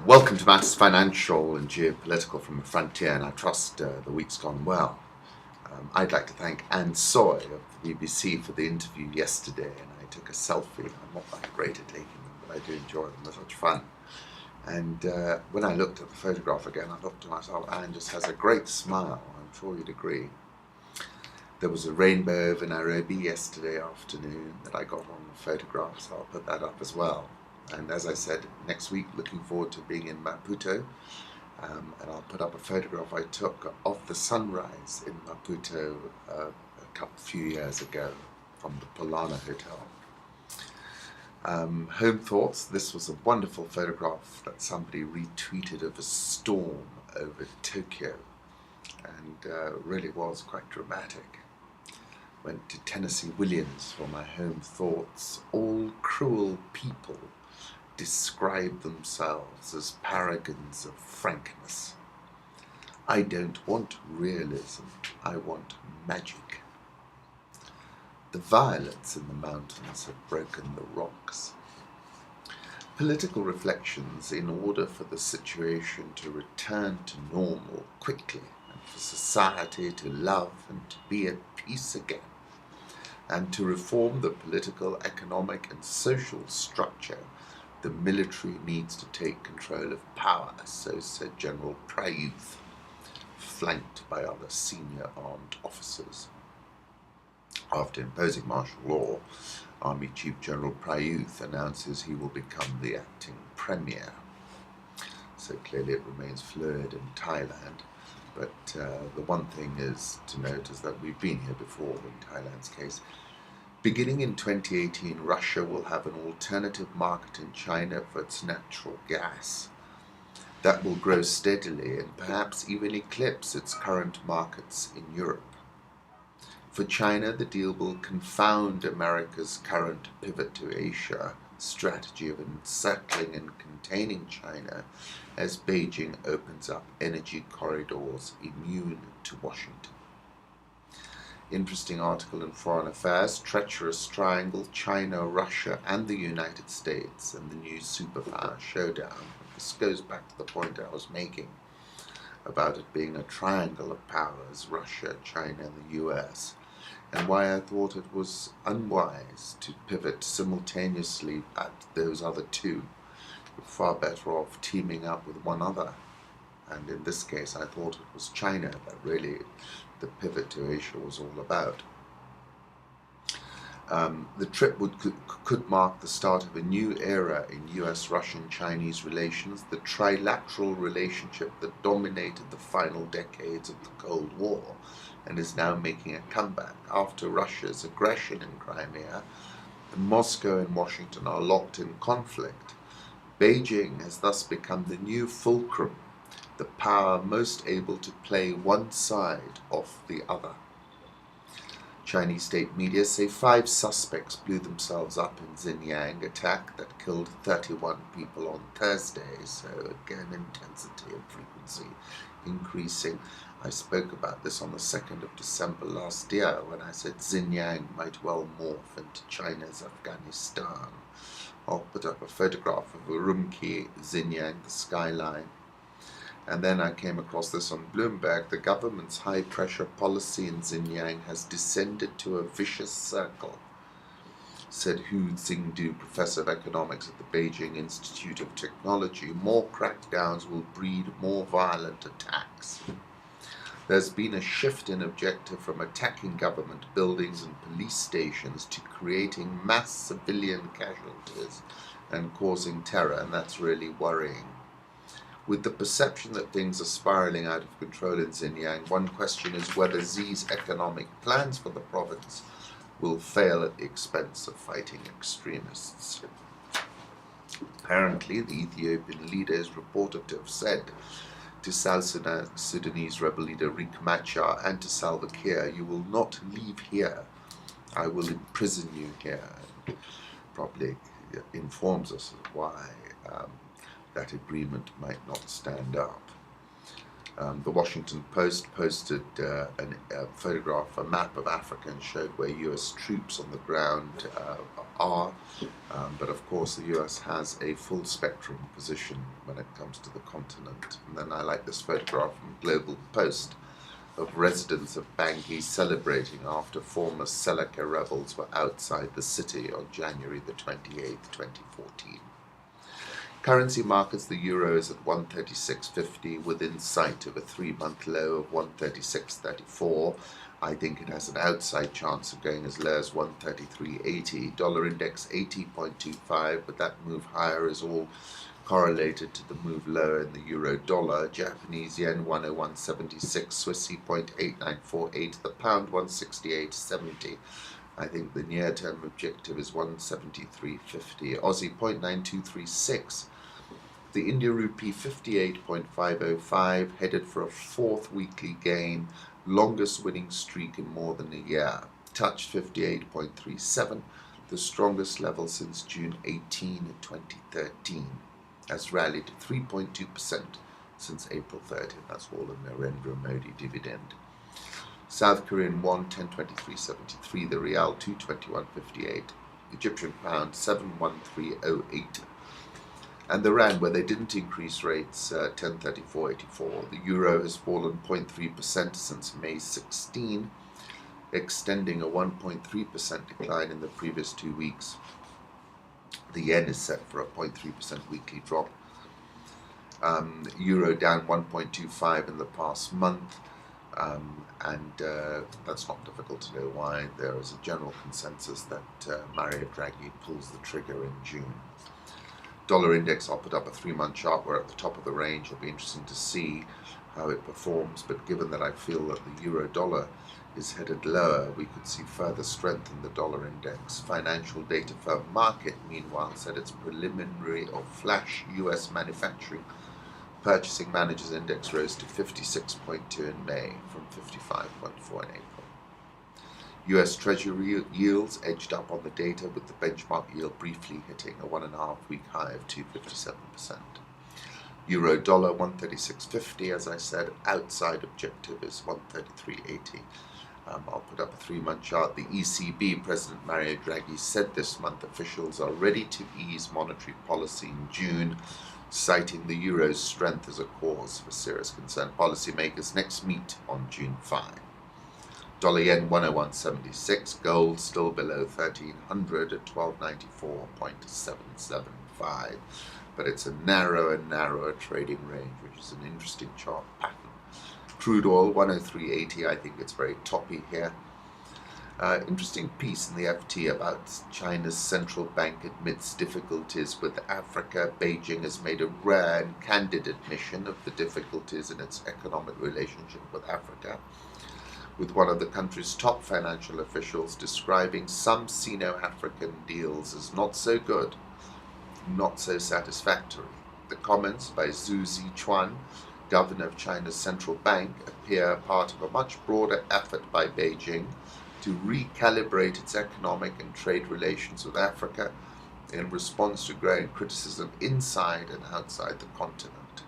Welcome to Matters Financial and Geopolitical from the Frontier, and I trust the week's gone well. I'd like to thank Anne Soy of the BBC for the interview yesterday, and I took a selfie. I'm not that great at taking them, but I do enjoy them. They're such fun. And when I looked at the photograph again, I thought to myself, Anne just has a great smile. I'm sure you'd agree. There was a rainbow over Nairobi yesterday afternoon that I got on the photograph, so I'll put that up as well. And as I said, next week, looking forward to being in Maputo, and I'll put up a photograph I took of the sunrise in Maputo a few years ago from the Polana Hotel. Home thoughts, this was a wonderful photograph that somebody retweeted of a storm over Tokyo, and really was quite dramatic. Went to Tennessee Williams for my home thoughts. All cruel people describe themselves as paragons of frankness. I don't want realism, I want magic. The violets in the mountains have broken the rocks. Political reflections in order for the situation to return to normal quickly, and for society to love and to be at peace again, and to reform the political, economic and social structure. The military needs to take control of power, so said General Prayuth, flanked by other senior armed officers. After imposing martial law, Army Chief General Prayuth announces he will become the acting premier. So clearly it remains fluid in Thailand, but the one thing is to note is that we've been here before in Thailand's case. Beginning in 2018, Russia will have an alternative market in China for its natural gas. That will grow steadily and perhaps even eclipse its current markets in Europe. For China, the deal will confound America's current pivot to Asia strategy of encircling and containing China as Beijing opens up energy corridors immune to Washington. Interesting article in Foreign Affairs, Treacherous Triangle, China, Russia and the United States and the new superpower showdown. This goes back to the point I was making about it being a triangle of powers, Russia, China and the US, and why I thought it was unwise to pivot simultaneously at those other two. We're far better off teaming up with one other. And in this case, I thought it was China that really the pivot to Asia was all about. The trip could mark the start of a new era in US-Russian-Chinese relations, the trilateral relationship that dominated the final decades of the Cold War and is now making a comeback. After Russia's aggression in Crimea, Moscow and Washington are locked in conflict. Beijing has thus become the new fulcrum, the power most able to play one side off the other. Chinese state media say 5 suspects blew themselves up in Xinjiang attack that killed 31 people on Thursday, so again intensity and frequency increasing. I spoke about this on the 2nd of December last year when I said Xinjiang might well morph into China's Afghanistan. I'll put up a photograph of Urumqi, Xinjiang, the skyline. And then I came across this on Bloomberg. The government's high-pressure policy in Xinjiang has descended to a vicious circle, said Hu Xingdu, professor of economics at the Beijing Institute of Technology. More crackdowns will breed more violent attacks. There's been a shift in objective from attacking government buildings and police stations to creating mass civilian casualties and causing terror, and that's really worrying. With the perception that things are spiraling out of control in Xinjiang, one question is whether Xi's economic plans for the province will fail at the expense of fighting extremists. Apparently, the Ethiopian leader is reported to have said to South Sudanese rebel leader Riek Machar and to Salva Kiir, "You will not leave here. I will imprison you here." And probably informs us of why that agreement might not stand up. The Washington Post posted a photograph, a map of Africa, and showed where US troops on the ground are. But of course, the US has a full spectrum position when it comes to the continent. And then I like this photograph from Global Post of residents of Bangui celebrating after former Seleka rebels were outside the city on January the 28th, 2014. Currency markets, the euro is at 136.50 within sight of a 3-month low of 136.34. I think it has an outside chance of going as low as 133.80. Dollar index 80.25, but that move higher is all correlated to the move lower in the euro dollar. Japanese yen 101.76, Swissy 0.8948, the pound 168.70. I think the near-term objective is 173.50. Aussie 0.9236. The India rupee 58.505, headed for a 4th weekly gain, longest winning streak in more than a year. Touched 58.37, the strongest level since June 18, 2013. Has rallied 3.2% since April 30. That's all a Narendra Modi dividend. South Korean won 1023.73, the Rial 221.58, Egyptian pound 713.08, and the Rand, where they didn't increase rates, 1034.84. The euro has fallen 0.3% since May 16, extending a 1.3% decline in the previous 2 weeks. The yen is set for a 0.3% weekly drop. Euro down 1.25 in the past month. That's not difficult to know why. There is a general consensus that Mario Draghi pulls the trigger in June. Dollar index offered up a 3-month chart. We're at the top of the range. It'll be interesting to see how it performs, but given that I feel that the euro dollar is headed lower, we could see further strength in the dollar index. Financial data firm Market, meanwhile, said its preliminary or flash US manufacturing Purchasing Managers Index rose to 56.2 in May from 55.4 in April. US Treasury yields edged up on the data, with the benchmark yield briefly hitting a 1.5-week high of 2.57%. Euro dollar 136.50, as I said, outside objective is 133.80. I'll put up a 3-month chart. The ECB President Mario Draghi said this month officials are ready to ease monetary policy in June, citing the euro's strength as a cause for serious concern. Policymakers next meet on June 5. Dollar yen 101.76, gold still below 1300 at 1294.775, but it's a narrower and narrower trading range, which is an interesting chart pattern. Crude oil 103.80, I think it's very toppy here. Interesting piece in the FT about China's central bank admits difficulties with Africa. Beijing has made a rare and candid admission of the difficulties in its economic relationship with Africa, with one of the country's top financial officials describing some Sino-African deals as not so good, not so satisfactory. The comments by Zhu Zichuan, governor of China's central bank, appear part of a much broader effort by Beijing to recalibrate its economic and trade relations with Africa in response to growing criticism inside and outside the continent.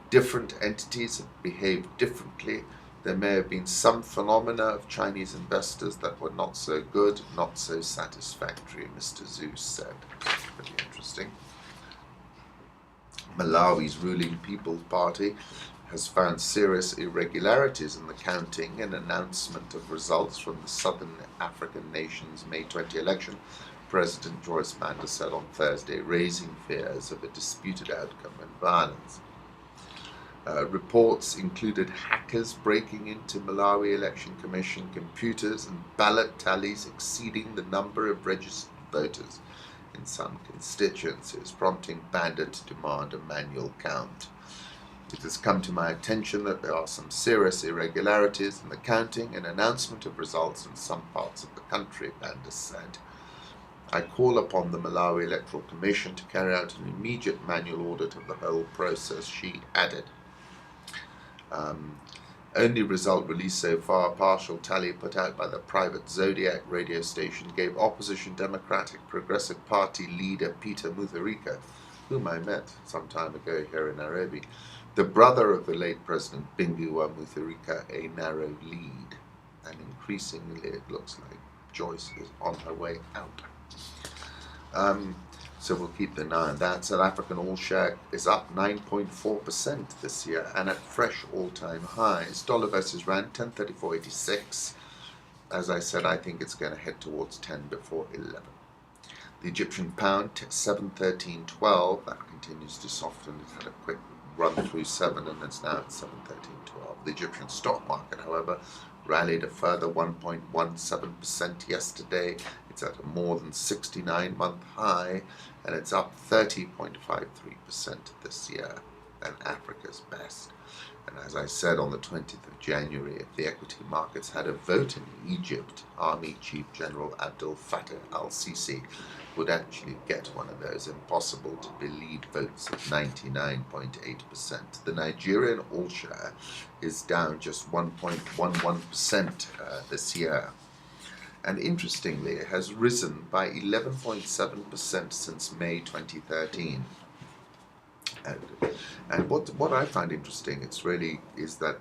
Different entities have behaved differently. There may have been some phenomena of Chinese investors that were not so good, not so satisfactory, Mr. Zhu said. Pretty interesting. Malawi's ruling People's Party has found serious irregularities in the counting and announcement of results from the Southern African nation's May 20 election, President Joyce Banda said on Thursday, raising fears of a disputed outcome and violence. Reports included hackers breaking into Malawi Election Commission computers and ballot tallies exceeding the number of registered voters in some constituencies, prompting Banda to demand a manual count. It has come to my attention that there are some serious irregularities in the counting and announcement of results in some parts of the country, Banda said. I call upon the Malawi Electoral Commission to carry out an immediate manual audit of the whole process, she added. Only result released so far, a partial tally put out by the private Zodiac radio station, gave opposition Democratic Progressive Party leader Peter Mutharika whom I met some time ago here in Nairobi, the brother of the late President Bingu wa Mutharika, a narrow lead. And increasingly it looks like Joyce is on her way out. So we'll keep an eye on that. South African all-share is up 9.4% this year and at fresh all-time highs. Dollar versus rand, 10.3486. As I said, I think it's going to head towards 10 before 11. The Egyptian pound, 7.1312. That continues to soften. It's had a quick run through 7 and it's now at 7.1312. The Egyptian stock market, however, rallied a further 1.17% yesterday. It's at a more than 69-month high, and it's up 30.53% this year, and Africa's best. And as I said on the 20th of January, if the equity markets had a vote in Egypt, Army Chief General Abdel Fattah al-Sisi would actually get one of those impossible to believe votes of 99.8%. The Nigerian all-share is down just 1.11% this year. And interestingly, it has risen by 11.7% since May 2013. And what I find interesting, is that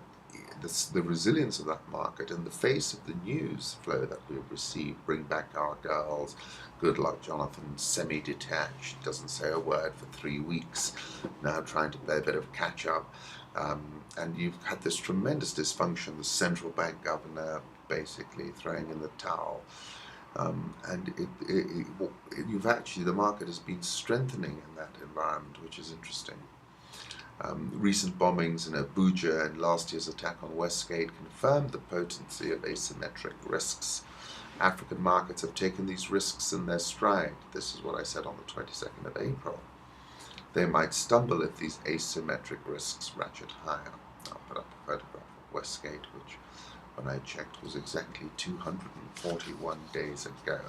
the resilience of that market in the face of the news flow that we've received, bring back our girls, good luck Jonathan, semi-detached, doesn't say a word for 3 weeks, now trying to play a bit of catch up, and you've had this tremendous dysfunction, the central bank governor basically throwing in the towel. You've actually, the market has been strengthening in that environment, which is interesting. Recent bombings in Abuja and last year's attack on Westgate confirmed the potency of asymmetric risks. African markets have taken these risks in their stride. This is what I said on the 22nd of April. They might stumble if these asymmetric risks ratchet higher. I'll put up a photograph of Westgate, which when I checked was exactly 241 days ago.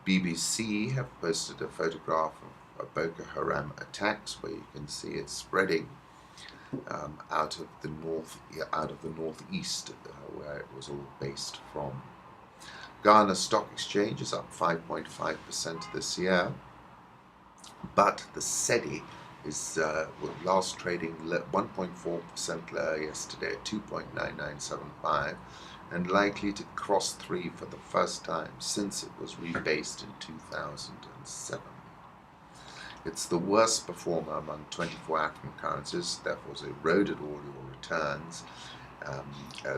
BBC have posted a photograph of Boko Haram attacks where you can see it spreading out of the northeast where it was all based from. Ghana Stock Exchange is up 5.5% this year, but the Cedi is last trading 1.4% lower yesterday at 2.9975 and likely to cross 3 for the first time since it was rebased in 2007. It's the worst performer among 24 African currencies, therefore has eroded all your returns.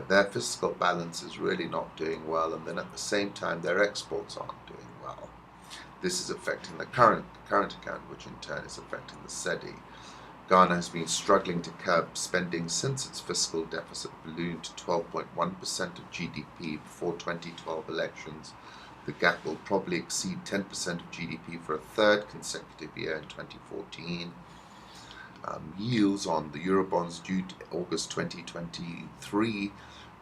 Their fiscal balance is really not doing well, and then at the same time their exports aren't doing well. This is affecting the current account, which in turn is affecting the Cedi. Ghana has been struggling to curb spending since its fiscal deficit ballooned to 12.1% of GDP before 2012 elections. The gap will probably exceed 10% of GDP for a third consecutive year in 2014. Yields on the Eurobonds due to August 2023,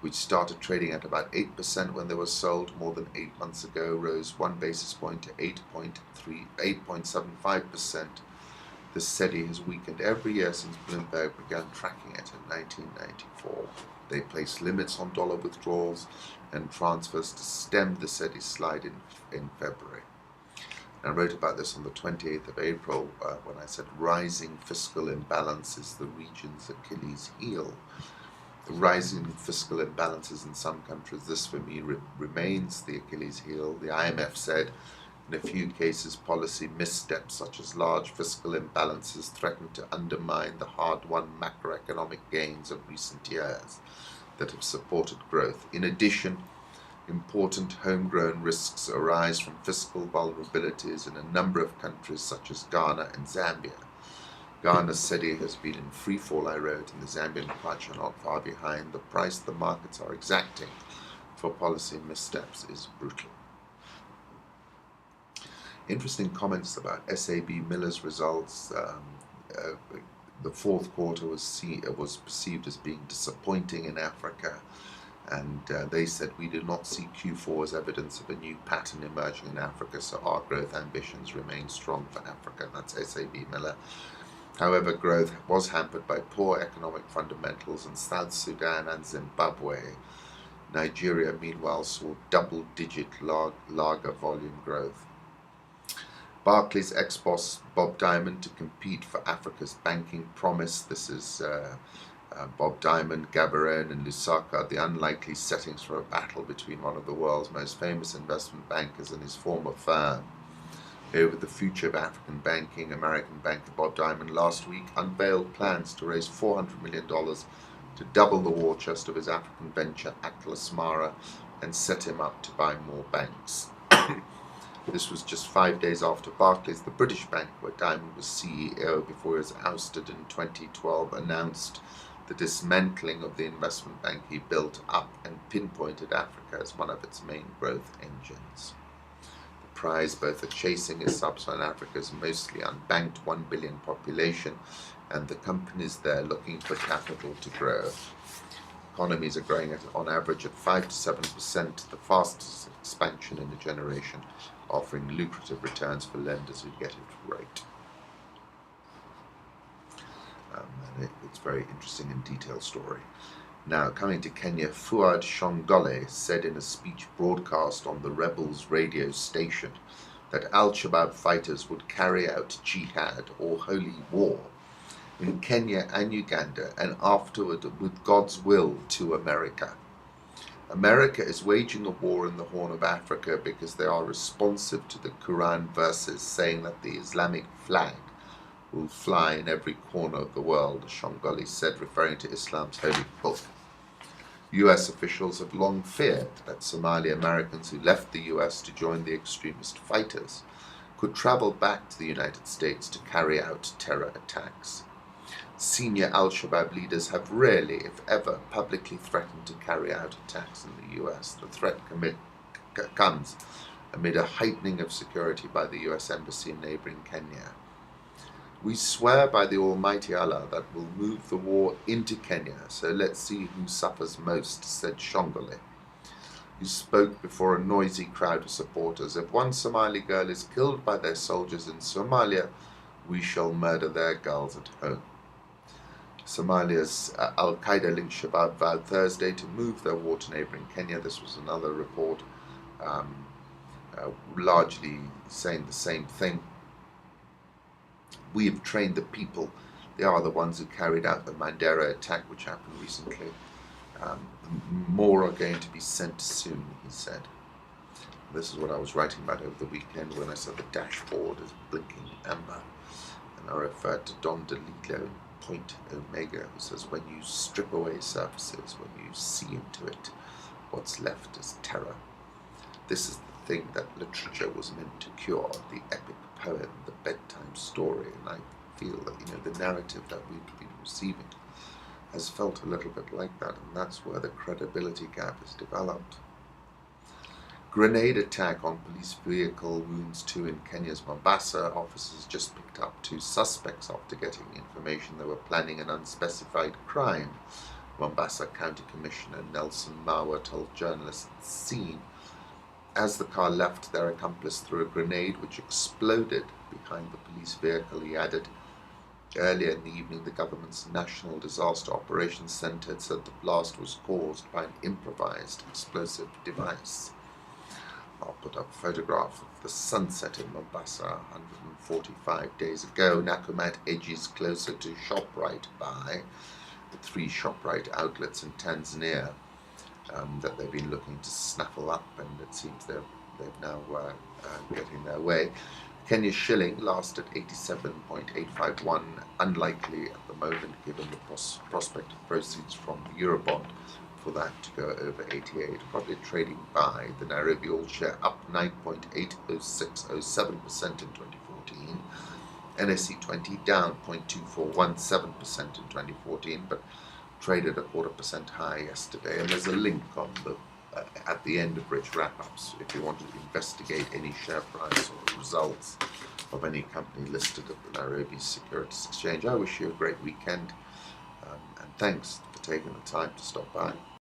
which started trading at about 8% when they were sold more than 8 months ago, rose 1 basis point to 8.75%. The Cedi has weakened every year since Bloomberg began tracking it in 1994. They placed limits on dollar withdrawals and transfers to stem the Cedi slide in February. I wrote about this on the 28th of April when I said rising fiscal imbalance is the region's Achilles heel. The rising fiscal imbalances in some countries, this for me remains the Achilles heel. The IMF said in a few cases policy missteps such as large fiscal imbalances threaten to undermine the hard-won macroeconomic gains of recent years that have supported growth. In addition, important homegrown risks arise from fiscal vulnerabilities in a number of countries such as Ghana and Zambia. Ghana's Cedi has been in free fall, I wrote, and the Zambian kwacha not far behind. The price the markets are exacting for policy missteps is brutal. Interesting comments about SAB Miller's results. The fourth quarter was perceived as being disappointing in Africa, and they said we do not see Q4 as evidence of a new pattern emerging in Africa, so our growth ambitions remain strong for Africa. That's SAB Miller. However, growth was hampered by poor economic fundamentals in South Sudan and Zimbabwe. Nigeria, meanwhile, saw double-digit lager volume growth. Barclays ex-boss Bob Diamond to compete for Africa's banking promise. This is Bob Diamond, Gaborone and Lusaka, the unlikely settings for a battle between one of the world's most famous investment bankers and his former firm. Over the future of African banking, American banker Bob Diamond last week unveiled plans to raise $400 million to double the war chest of his African venture Atlas Mara and set him up to buy more banks. This was just 5 days after Barclays, the British bank where Diamond was CEO before he was ousted in 2012, announced the dismantling of the investment bank he built up and pinpointed Africa as one of its main growth engines. The prize both for chasing is sub-Saharan Africa's mostly unbanked 1 billion population and the companies there looking for capital to grow. Economies are growing at on average at 5 to 7%, the fastest expansion in a generation, offering lucrative returns for lenders who get it right. And it's a very interesting and detailed story. Now, coming to Kenya, Fuad Shongole said in a speech broadcast on the rebels' radio station that Al-Shabaab fighters would carry out jihad or holy war in Kenya and Uganda and afterward, with God's will, to America. America is waging a war in the Horn of Africa because they are responsive to the Quran verses saying that the Islamic flag will fly in every corner of the world, Shongole said, referring to Islam's holy book. US officials have long feared that Somali Americans who left the US to join the extremist fighters could travel back to the United States to carry out terror attacks. Senior Al-Shabaab leaders have rarely, if ever, publicly threatened to carry out attacks in the US. The threat comes amid a heightening of security by the US Embassy in neighboring Kenya. We swear by the Almighty Allah that we'll move the war into Kenya, so let's see who suffers most, said Shongole, who spoke before a noisy crowd of supporters. If one Somali girl is killed by their soldiers in Somalia, we shall murder their girls at home. Somalia's Al-Qaeda-linked Shabaab vowed Thursday to move their war to neighboring Kenya. This was another report largely saying the same thing. We have trained the people. They are the ones who carried out the Mandera attack, which happened recently. More are going to be sent soon, he said. This is what I was writing about over the weekend when I saw the dashboard as blinking amber. And I referred to Don DeLillo in Point Omega, who says, when you strip away surfaces, when you see into it, what's left is terror. This is the thing that literature was meant to cure, the epic poem, the bedtime story, and I feel that, the narrative that we've been receiving has felt a little bit like that, and that's where the credibility gap is developed. Grenade attack on police vehicle wounds 2 in Kenya's Mombasa. Officers just picked up 2 suspects after getting information they were planning an unspecified crime. Mombasa County Commissioner Nelson Mawa told journalists at the scene. As the car left, their accomplice threw a grenade which exploded behind the police vehicle. He added, earlier in the evening, the government's National Disaster Operations Centre had said the blast was caused by an improvised explosive device. I'll put up a photograph of the sunset in Mombasa 145 days ago. Nakumatt edges closer to ShopRite by the 3 ShopRite outlets in Tanzania that they've been looking to snaffle up, and it seems they've now getting their way. Kenya's shilling last at 87.851, unlikely at the moment given the prospect of proceeds from the Eurobond for that to go over 88. Probably trading by. The Nairobi All Share up 9.80607% in 2014. NSE 20 down 0.2417% in 2014, but traded a 0.25% high yesterday. And there's a link on the at the end of Rich Wrap-Ups if you want to investigate any share price or results of any company listed at the Nairobi Securities Exchange. I wish you a great weekend, and thanks for taking the time to stop by.